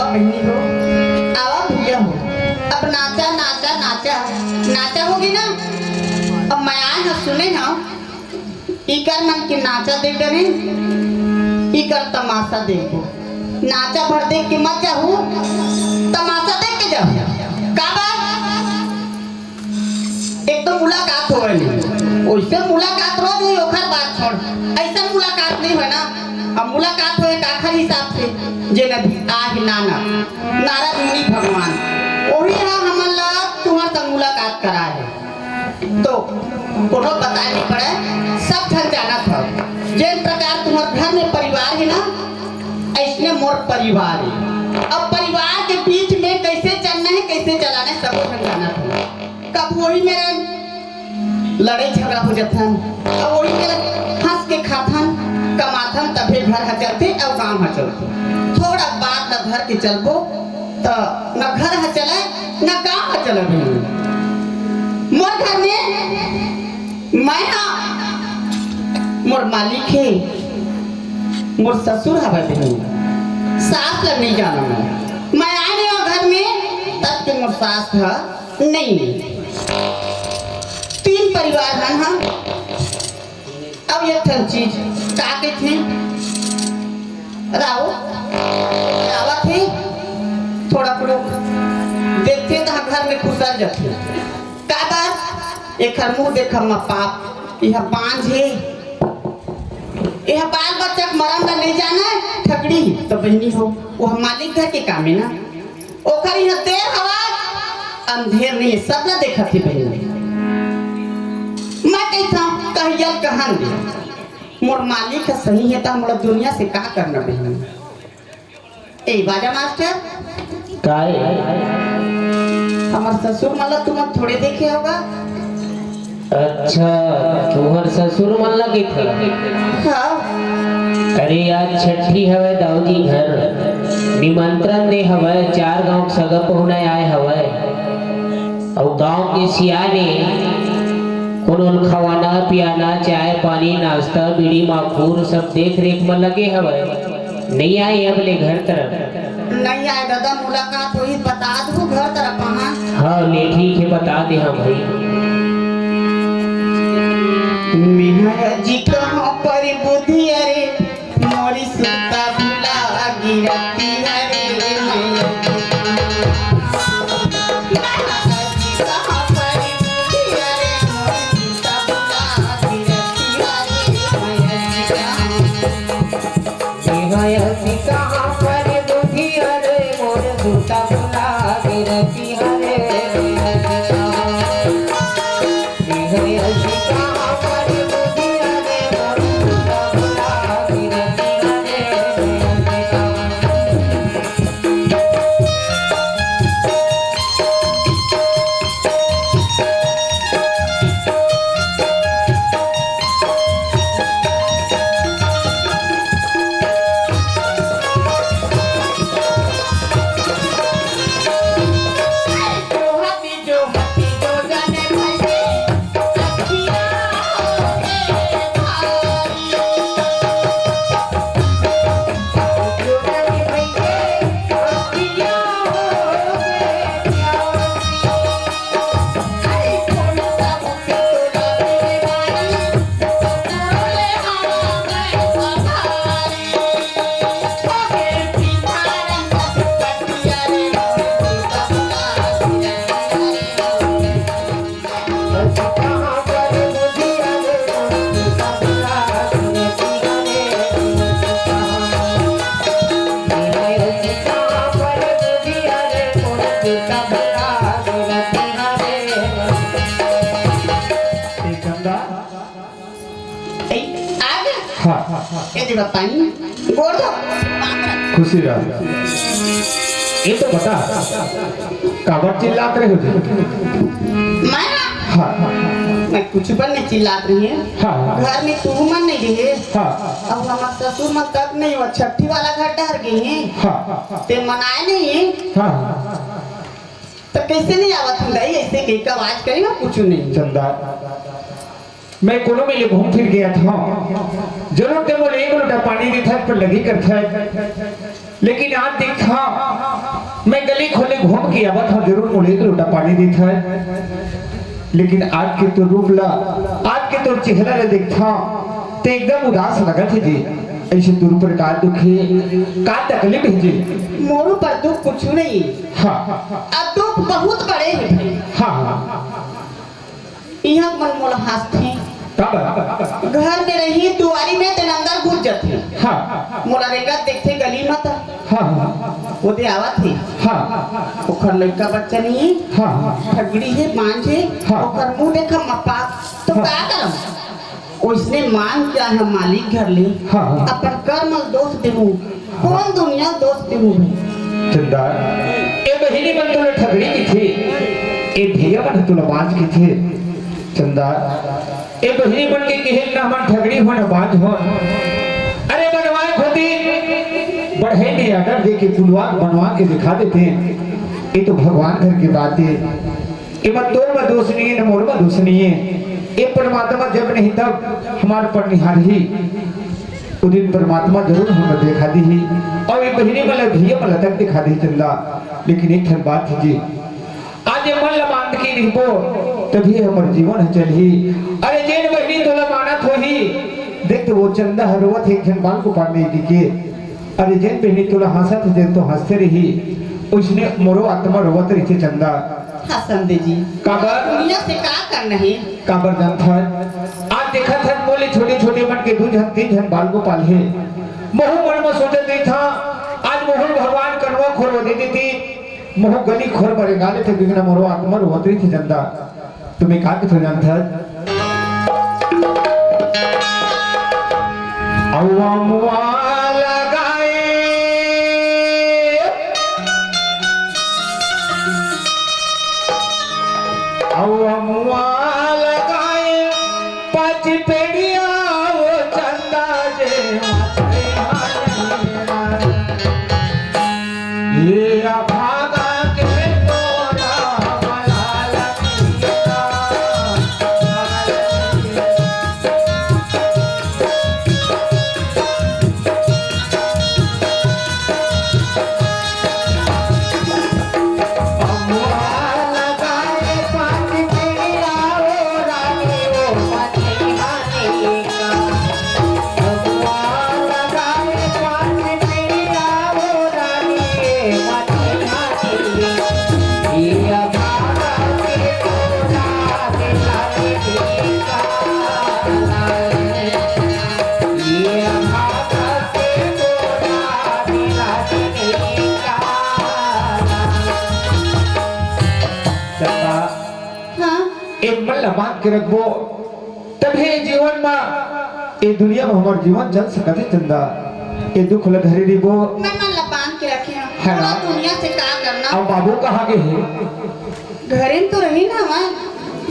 बहनी हो, आवा भैया हो, अब नाचा नाचा नाचा नाचा होगी ना। अब मैं आए ना सुने ना इकर मन की नाचा देख डरे इकर तमाशा देखो। नाचा भर देख के मत जाओ, तमाशा देख के जाओ। का बात एक तो मुलाकात हो रही वैसे मुलाकात रोज हुई ओखर बात छोड़, ऐसा मुलाकात नहीं है ना। अब मुलाकात हो एक आखिर हिसाब से जे नबी आह नाना नारद मुनि भगवान वही है हमला तुम्हार तक मुलाकात करा है तो कोनो बताए नहीं पड़े, सब ठग जाना था। जिस प्रकार तुम्हारे घर में परिवार है ना ऐसने मोर परिवार है। अब परिवार के बीच में कैसे चलना है कैसे चलाना है सब ठग जाना था। कब वही मेरे लड़ाई झगड़ा हो जाता अब वही मेरे हंस के खाथन कमाथन तभी घर ह चलते और गाँव ह चलते। थोड़ा बात न घर के चलबो तो न घर ह चले न गाँव ह चले। मोर घर में मैं ना मोर मालिक है, मोर ससुर हवा बहनी सास लग नहीं जाना। मैं आने घर में तब के मोर सास है नहीं, तीन परिवार हैं हम। अब ये ठन चीज काके थे राव आवा थे थोड़ा लोग देखते तो घर में खुशल जाते। का बात एक मुँह देखा म पाप यह बांझ है यह बाल बच्चा मरम नहीं जाना ठकड़ी तो बहनी हो वो मालिक घर के काम है ना। ओखर यह देर हवा अंधेर नहीं सब ना देखा थी बहनी। मैं कहता कहियल कहन दे मोर मालिक है सही है तो हम लोग दुनिया से क्या करना बहनी। ए बाजा मास्टर काय हमार ससुर मतलब तुम थोड़े देखे होगा। अच्छा तुम्हार ससुर मन लगे थे। हाँ अरे आज छठी हवे दाऊदी घर निमंत्रण दे हवे 4 गांव सगा पहुना आए हवे और गांव के सियाने कोनो खवाना पियाना चाय पानी नाश्ता बीड़ी माखूर सब देख रेख में लगे हवे। नहीं आए अपने घर तरफ नहीं आए दादा मुलाकात हुई बता दो घर तरफ कहाँ। हाँ ले ठीक है बता दे। हाँ भाई मिया जी कहाँ पर बुद्धि अरे मोरी सुता भुला गिरती हरे मैया जी कहाँ पर बुद्धि अरे मोरी सुता भुला गिरती हरे मिया जी कहाँ पर बुद्धि अरे मोर सुता भुला गिरती हरे खुशी ये तो बता काबर चिल्लात रहे हो। मैं हाँ मैं कुछ पर नहीं चिल्लात रही है। हाँ घर में तू मन नहीं रही है। हाँ अब हमारे ससुर मन तक नहीं हुआ छठी वाला घर डर गई है। हाँ ते मनाए नहीं है हाँ तो कैसे नहीं आवत हम गई ऐसे के आवाज करी ना कुछ नहीं। चंदा मैं कोनो में ये घूम फिर गया था, जरूर ते मोले एक लोटा पानी दी था पर लगी कर था, लेकिन आज देखा मैं गली खोले घूम के आवा था, जरूर मोले एक लोटा पानी दी था, लेकिन आज के तो रूप ला, आज के तो चेहरा ले देखा ते एकदम उदास लगा थे जी। ऐसे दूर पर का दुखी का तकलीफ है जी। मोरू पर दुख कुछ नहीं। हाँ अब दुख बहुत बड़े हैं भाई। हाँ यहाँ मन मोला हंसते कब घर में रही दुआरी में तेन अंदर घुस जाते हाँ मोला रेगा देखते गली मत हाँ वो दे आवा थे हाँ ओखर लड़का बच्चा नहीं हाँ ठगड़ी है मांझ है हाँ। ओखर मुंह देखा मपा तो हाँ। क्या करम उसने मांग क्या है मालिक घर ले हाँ। अपन कर्म दोस्त देहूं कौन दुनिया दोस्त देहूं भाई चंदा ए बहिनी बन तुला ठगड़ी की थी, ए भैया बन तुला बाज की थे चंदा ए बहिनी बन के कहे ना मन ठगड़ी हो ना बाज हो। अरे बनवाए खोती बढ़े ने अगर दे के पुलवा बनवा के दिखा देते ये तो भगवान घर की बात है। ये मत तोर में दोष नहीं है, न मोर में दोष नहीं है। ये परमात्मा जब नहीं तब हमारे पर निहार ही उस दिन परमात्मा जरूर हमें देखा दी ही, और ये बहिनी मतलब भैया मतलब तक दिखा दी चंदा। लेकिन एक ठन बात है जी, आज ये मन लमांत की निभो तभी हमारे जीवन है चली। अरे जेन बहिनी तोला मानत हो ही देख तो वो चंदा हरवत एक ठन बाल को पाड़ने की के। अरे जेन बहिनी तोला हंसत है तो हंसते रही, उसने मोरो आत्मा रोवत रही थी चंदा। हसन दे जी काबर दुनिया से क्या करना है काबर जान था आज देखा था बोले छोटे छोटे मन के दो जन तीन जन बाल को पाले मोह मन में सोचे नहीं था। आज मोहन भगवान कनवा खोर दे दी थी, मोह गली खोर मरे गाले थे बिगना मोरो आत्मा रोवत रही थी चंदा। तुम्हें कहा कि जान था अव्वा मुआ लगाए अव्वा मुआ लगाए पाँच पेड़िया वो चंदा जे ये भागा के तोरा मला लगिया के रखबो तभी जीवन में ये दुनिया में हमार जीवन चल सकते चंदा। ये दुख लधरी रिबो मैं मन लपान के रखे है पूरा ना? दुनिया से क्या करना अब बाबू कहाँ गए हैं? घरे में तो रही ना मैं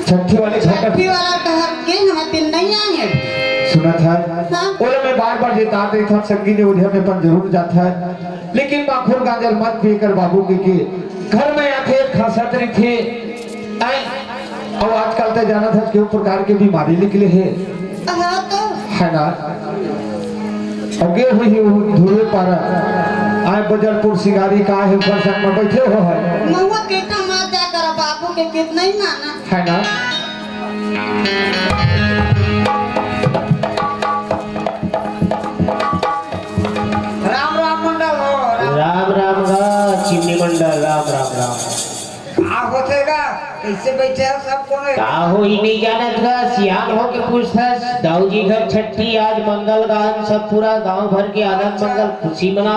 छठी वाले घर छठी वाला डहर के हमें दिन नहीं आए हैं सुना था हाँ? ओले में बार जेता रही था संगी ने उधर में पर जरूर जाता है, लेकिन माखुर गाजर मत पीकर बाबू के घर में आते खासत रही थे। और आजकल तो जाना था क्यों प्रकार की बीमारी निकले है हाँ तो है ना। अगे हुई धुरे पर आए बजलपुर सिंगारी का है ऊपर संग में बैठे हो है महुआ केटा मत जा कर बाबू के कितना ही माना है ना। राम राम मंडल हो राम राम गा चिमनी मंडल राम राम राम। होतेगा कैसे बैठे हो सब कोने का हो ही नहीं जानत गा सियान हो के पूछतास दाऊजी घर छठी आज मंगल गान सब पूरा गांव भर के आनंद मंगल खुशी मना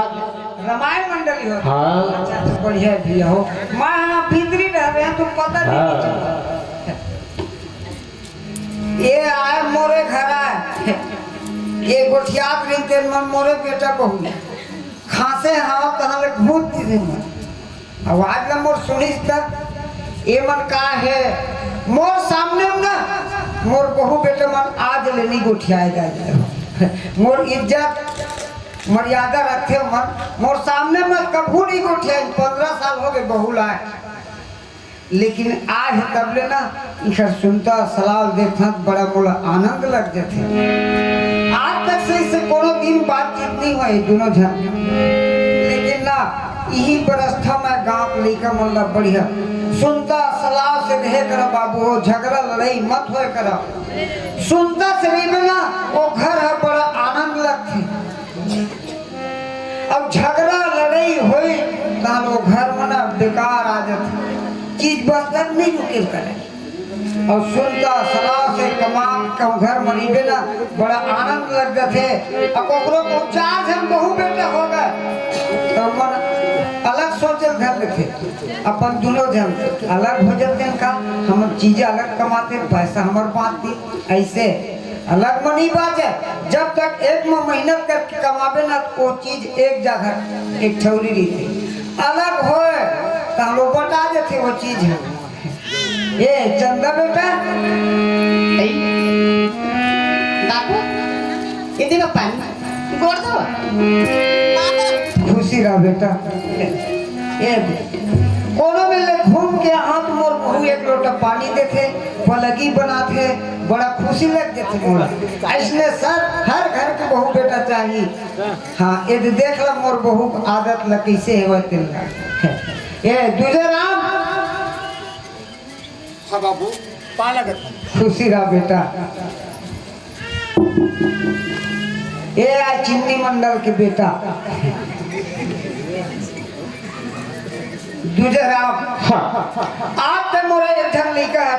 रामायण मंडली हो हाँ अच्छा तो बढ़िया भी हो मां भीतरी रह रहे हैं तो पता नहीं हाँ ये आए मोरे घर आए ये गोठियात नहीं तेल मन मोरे बेटा बहू खांसे हाँ कहाँ ले भूत दी आवाज ना मोर सुनिस तक ये मन का है मोर सामने ना मोर बहू बेटे मन आज लेनी गोठियाएगा मोर इज्जत मर्यादा रखे मन मोर सामने में कभू नहीं गोठिया 15 साल हो गए बहू लाए लेकिन आज तब लेना इधर सुनता सलाह देखना बड़ा मोला आनंद लग जाते। आज तक से इसे कोनो दिन बातचीत नहीं हुई दोनों जन, लेकिन ना यही बरस था मैं गाँव के लेकर मोला बढ़िया सुनता सलाह से रहे कर बाबू हो, झगड़ा लड़ाई मत हो कर, सुनता से रही ना वो घर है बड़ा आनंद लगती। अब झगड़ा लड़ाई हुई तो वो घर में ना बेकार आ जाते, चीज बर्तन नहीं रुके करे। और सुनता सलाह से कमा घर मरीबे ना बड़ा आनंद लग जाते। अब ओकरो को चार जन बहू बेटा हो गए तो मन अलग सोचल घर देखे, अपन दोनों जन अलग हो जाते हैं का, हम चीजें अलग कमाते पैसा हमारे बांटते, ऐसे अलग में नहीं बात है। जब तक एक में मेहनत करके कमावे ना वो चीज एक जगह एक ठौरी रहती, अलग हो तो हम लोग बता देते वो चीज है। ये चंदा बेटा बाबू ये देखो पानी गोड़ दो। खुशी रहा बेटा। ये कोनो मिले घूम के हाथ मोर बहू एक लोटा पानी देते, पलगी बनाते, बड़ा खुशी लग जाती मोरा। ऐसने सर हर घर के बहू बेटा चाहिए। हाँ ये देख ला मोर बहू आदत ल कैसे है तिल। ये दूजे राम। हाँ बाबू पाला खुशी रहा बेटा। ये आज चिन्नी मंडल के बेटा दूजे राम। आप तो मोरा एक जन लड़का है,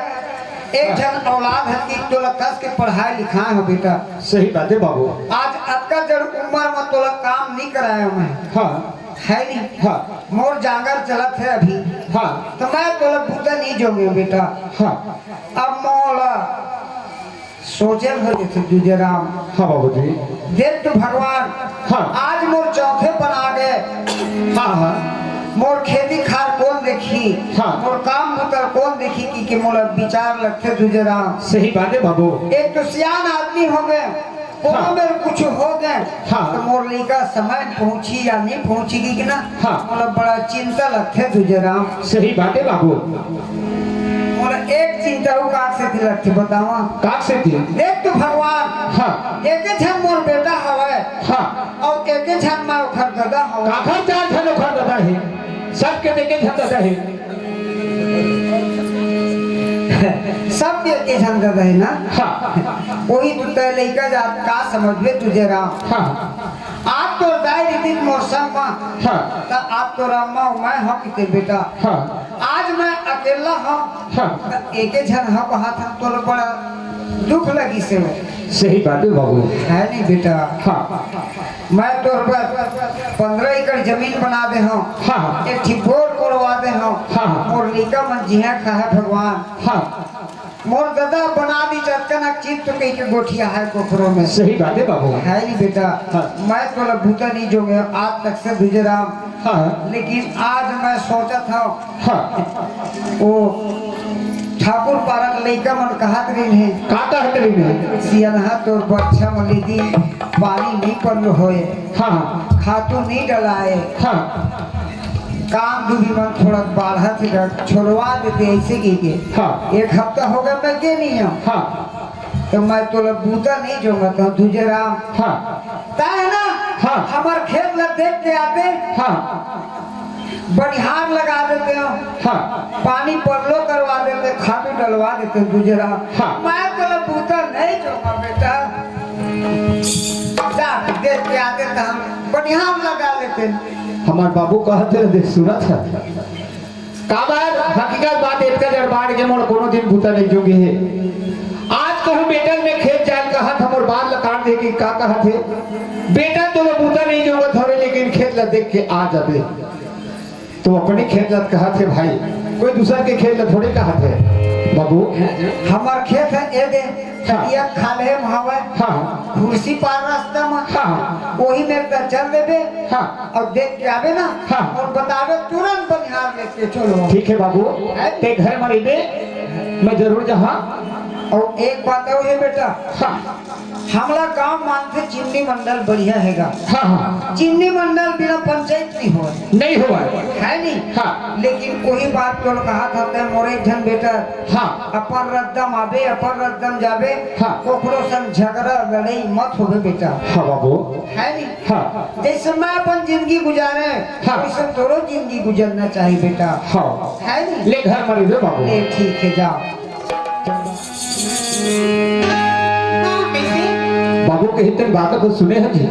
एक जन औलाद है कि तोला कस के पढ़ाई लिखाए हो बेटा। सही बात है बाबू। आज अक्का जड़ उम्र में तोला काम नहीं कराया मैं। हाँ है नहीं। हाँ मोर जांगर चलत है अभी। हाँ तो मैं तोला बूता नहीं जोगे बेटा। हाँ अब मोला सोचे हो जैसे दूजे राम। हाँ बाबू जी। देख तो भगवान हाँ आज मोर चौथे बना गए। हाँ हाँ मोर खेती खार कौन देखी, हाँ। मोर काम मुतर कौन देखी कि मोला विचार लगते तुझे राम। सही बात है बाबू। एक तो सियान आदमी हो गए, कोनो हाँ। में कुछ हो गए हाँ। तो मोर लड़का समय पहुंची या नहीं पहुंचेगी कि ना। हाँ। मोला बड़ा चिंता लगते तुझे राम। सही बात है बाबू। मोला एक चिंता हो काक से थी लगती बतावा। काक से थी। देख तो भगवान हाँ एक छन मोर बेटा हवे हाँ और एक छन मैं उखर गदा हवे। काखर चार धन उखर दादा है, सबके देखे धन दादा है। सब के छन गदा है ना। हाँ वही तो तय लड़का जात का समझ में तुझे राम। हाँ आप तो दाई रीति मोर संग में। हाँ तो आप तो रामा मैं हूँ कि बेटा। हाँ आज मैं अकेला हूँ। हाँ एक जन हक हाथ तो बड़ा दुख लगी से सही बात है बाबू। है नहीं बेटा। हाँ मैं तो 15 एकड़ जमीन बना दे हूँ। हाँ एक ठीक बोर करवा दे हूँ। हाँ। मोर लड़का मन जिहा खाए भगवान। हाँ मोर दादा बना दी चटकना चीज तो कहीं के गोठिया है कोखरों में। सही बात है बाबू। है नहीं बेटा। हाँ। मैं तो भूता नहीं जोगे आज तक से तुझे राम। हाँ लेकिन आज मैं सोचा था हाँ वो ठाकुर पारक लड़का मन कहत रही है काका हटरी में। सियनहा तो बच्चा मली दी पानी नहीं पड़ल होए, हाँ खातू नहीं डलाए, हाँ काम डूबी मन थोड़ा बाढ़ा थे छोड़वा देते ऐसे की के। हाँ। एक हफ्ता हो गया मैं के नहीं हूँ। हाँ तो मैं तो बूता नहीं जोगा तो तुझे राम। हाँ है ना। हाँ। हमारे खेत लग देख के आते हाँ बढ़ियार लगा देते हो। हाँ पानी परलो करवा देते, खातू डलवा देते तुझे राम। हाँ। मैं तो बूता नहीं जोगा बेटा। जा देख के आते तो हम बढ़ियार लगा लेते। हमारे बाबू कहते रहे सूरत है काबर हकीकत बात इतना दरबार के मोड़ कोनो दिन भूता नहीं जोगे है। आज कहूँ बेटा में खेत जाल कहा था मोर बाल लकाट दे के का कहा थे बेटा तो भूता नहीं जोगा थोड़े लेकिन खेत ला देख के आ जाते तो अपने खेत ला कहा थे भाई, कोई दूसरा के खेत ला थोड़े कहा थे बाबू। हमार खेत है ए दे खटिया खाले हवा। हाँ कुर्सी पार रास्ता में। हाँ वही में तो चल देबे। हाँ और देख के आवे ना। हाँ। और बतावे तुरंत बनिहार लेके चलो। ठीक है बाबू ते घर में रही दे मैं जरूर जहाँ और एक बात और है बेटा, हाँ हमारा गांव मानते चिमनी मंडल बढ़िया हैगा। हाँ हाँ चिमनी मंडल बिना पंचायत नहीं हो नहीं हुआ है नहीं। हाँ लेकिन कोई बात तो कहा था ते मोरे जन बेटा, हाँ अपन रद्दम आवे अपन रद्दम जावे, हाँ। कोकरो संग झगड़ा लड़ाई मत होवे बेटा, हाँ बाबू है नहीं। हाँ जैसे मैं अपन जिंदगी गुजारे हाँ। वैसे तोरो जिंदगी गुजरना चाहिए बेटा, हाँ है नहीं। ले घर मरी रे बाबू। ले ठीक है जाओ। हाँ कैसे बाबू के हित बात तो सुने हैं जी।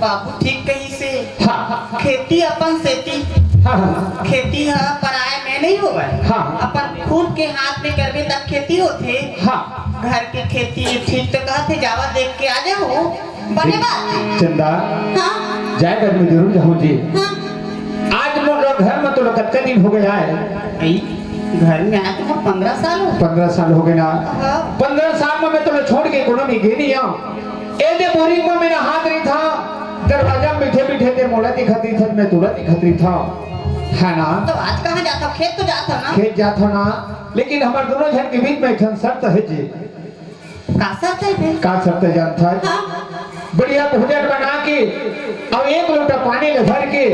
बाबू ठीक कही से हाँ खेती अपन सेती हाँ हाँ खेती है पराये में नहीं होगा। हाँ। अपन खुद के हाथ में करबे तब खेती होते। हाँ घर की खेती ठीक तो कहते जावा देख के आ जाओ बने बात। चंदा हाँ जाए घर में जरूर जाऊँ जी। हाँ आज लोग घर में तो लोग कितने दिन हो गया है? भाई घर में आया तो 15 साल हो। 15 साल हो गए ना। हाँ 15 साल में मैं तो छोड़ के कोनो नहीं गई नहीं हूँ। ऐसे बोरिंग में मेरा हाथ नहीं था, दरवाजा में बैठे बैठे ते मोड़ा दिखती था, मैं तुरंत दिखती था, है ना। तो आज कहाँ जाता हो? खेत तो जाता ना। खेत जाता ना, लेकिन हमारे दोनों जन के बीच में एक शर्त है जी। का शर्त है फिर? का शर्त है जानता है? हाँ बढ़िया भोजन बना के और एक लोटा पानी ले भर के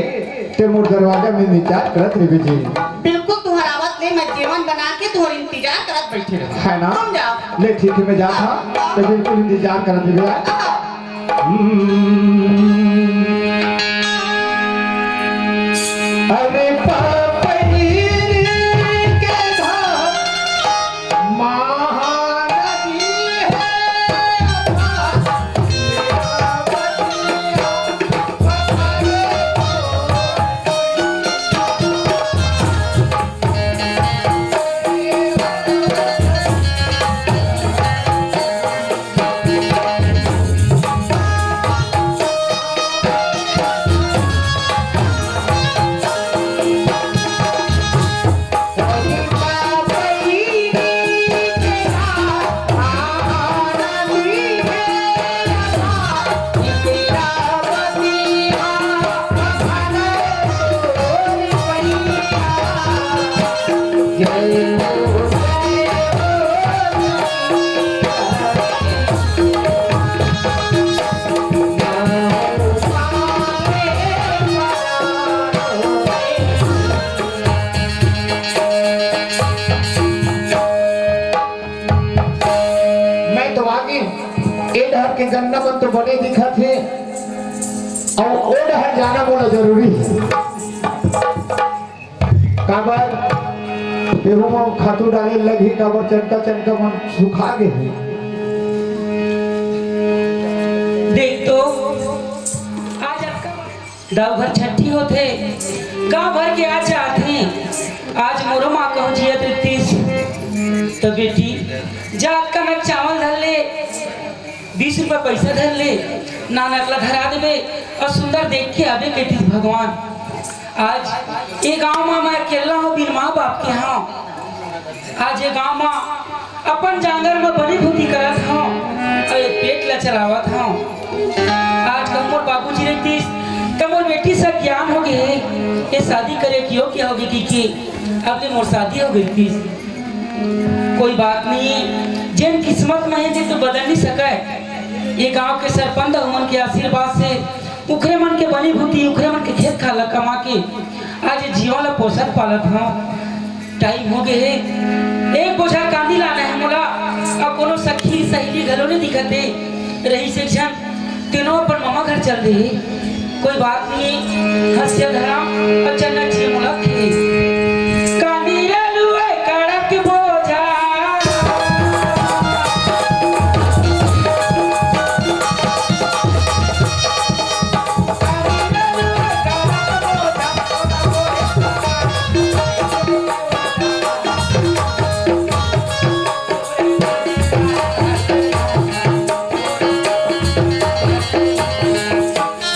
ते मोर दरवाजा में निचार करत रहे जी। बिल्कुल तुम्हारा आवाज ले, मैं जीवन बना के तुम्हारा इंतजार करत बैठे रहो। है ना। तुम जाओ। ले ठीक है मैं जाता तो बिल्कुल इंतजार करत रहे। अरे के गन्ना मन तो बने दिखा थे और ओड है जाना बोला जरूरी काबर गेहूं में खातू डाले लगी काबर चनका मन सुखा गए। देख तो आज दाव भर छठी होते गांव भर के आज आते हैं। आज मोरो माँ कहूँ जिया तीस तो बेटी जात का मैं चावल धर ले 20 रुपया पैसा धर ले ना नकला धरा देवे और सुंदर देख के आवे कहती भगवान। आज ये गांव में मैं अकेला हूँ बिन माँ बाप के हाँ। आज ये गांव में अपन जांगर में बनी भूती करत हूँ और ये पेट ला चलावत हूँ। आज कमोर बाबूजी रहती कमोर बेटी से ज्ञान हो गए ये शादी करे क्यों क्या होगी कि अब मोर शादी हो गई थी। कोई बात नहीं है जिन किस्मत में है तो बदल नहीं सके। ये गांव के सरपंच उमन के आशीर्वाद से उखरे मन के बनी भूती उखरे मन के खेत खाला कमा के आज जीवन ला पोषक पालत हूँ। टाइम हो गए है एक बोझा कांदी लाना है मोला और कोनो सखी सहेली घरों ने दिखते रही से क्षण तीनों पर मामा घर चल रही। कोई बात नहीं हंसिया धरा और चलना चाहिए मोला खेत कांदी लुए कड़क बोझा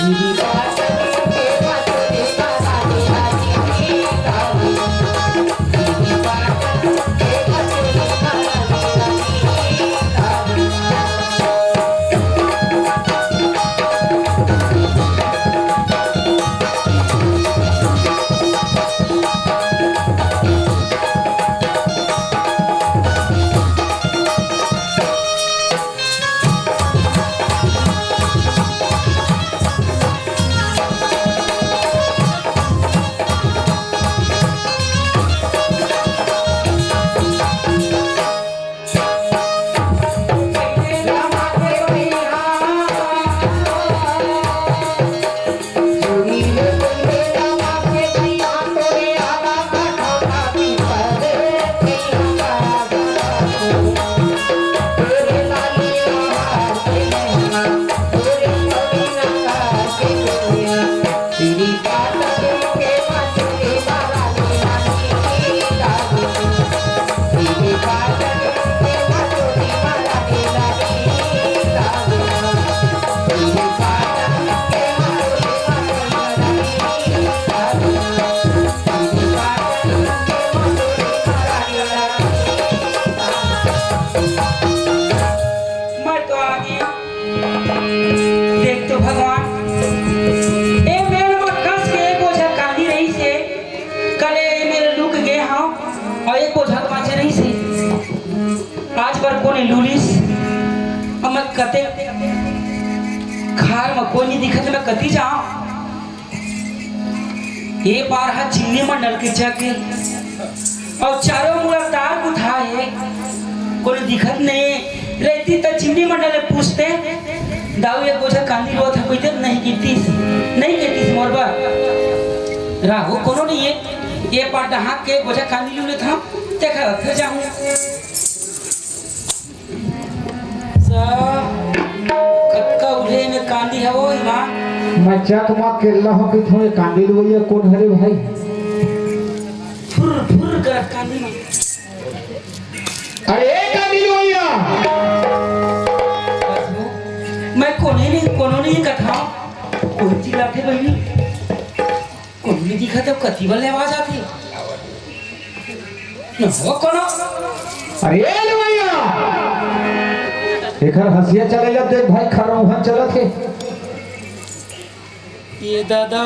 मेरी बात के बात में लूलिस अब मैं कते खार में कोई नहीं दिखत मैं कती जाऊं ये बार हा चिन्नी में नल के जाके और चारों मुड़ा तार उठाए कोई दिखत नहीं रहती तो चिन्नी मंडल पूछते दाऊ ये गोझा कांदी रो था कोई देर नहीं कीतीस मोरबा राहु कोनो नहीं ये पार डहा के गोझा कांदी लूले था देखा फिर जाऊं कक्का उठे में कांदी है वो मां मैं चक मां केला हो कि थोड़े कांदी लोइया कौन हरे भाई फुर फुर कर कांदी में अरे कांदी लोइया मैं कोनो नहीं कथा कोई चिल्ला थे बहनी कोई नहीं दिखा तब कती वाले आवाज आती न वो कोनो अरे लोइया एकर हंसिया चले जा देख भाई खरा वहां चलत है ये दादा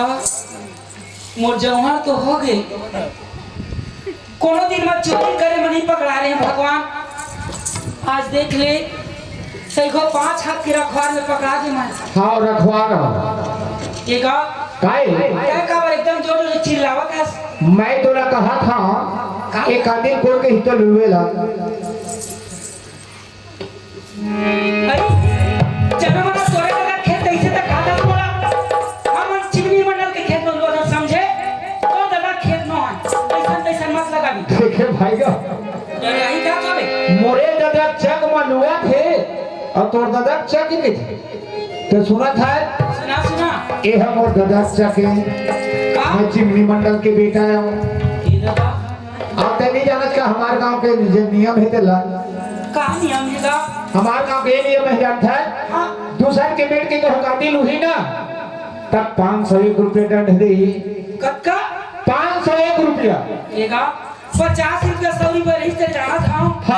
मोर जवान तो हो गए कोनो दिन में चोरी करे में नहीं पकड़ा रहे हैं भगवान आज देख ले सही को 5 हाथ के रखवार में पकड़ा दे मैं हाँ रखवा ये का काय क्या का एकदम जोर से चिल्लावत है मैं तो ना कहा था एक कांदी कोड़ के हित लुवेला अरे जब मैं तोरे का खेत ऐसे तक खाता बोला हम चिमनी मंडल के खेत में लोग समझे तो दादा खेत में है ऐसा मत लगा दी देखे भाई का अरे यही क्या करे मोरे दादा चक मनुआ थे और तोर दादा चक के थे तो सुना था सुना ये हम और दादा चक है का मैं चिमनी मंडल के बेटा हूँ ये दादा आप तो नहीं जानत का हमारे गांव के जो नियम है तेला का नियम है का हमारे गांव के नियम है जानता है हाँ दूसरे के बेट के तो कांदी लुही ना तब 501 रुपये दंड दे कक्का 501 रुपया ये का 50 रुपया 100 रुपया रही से जाना था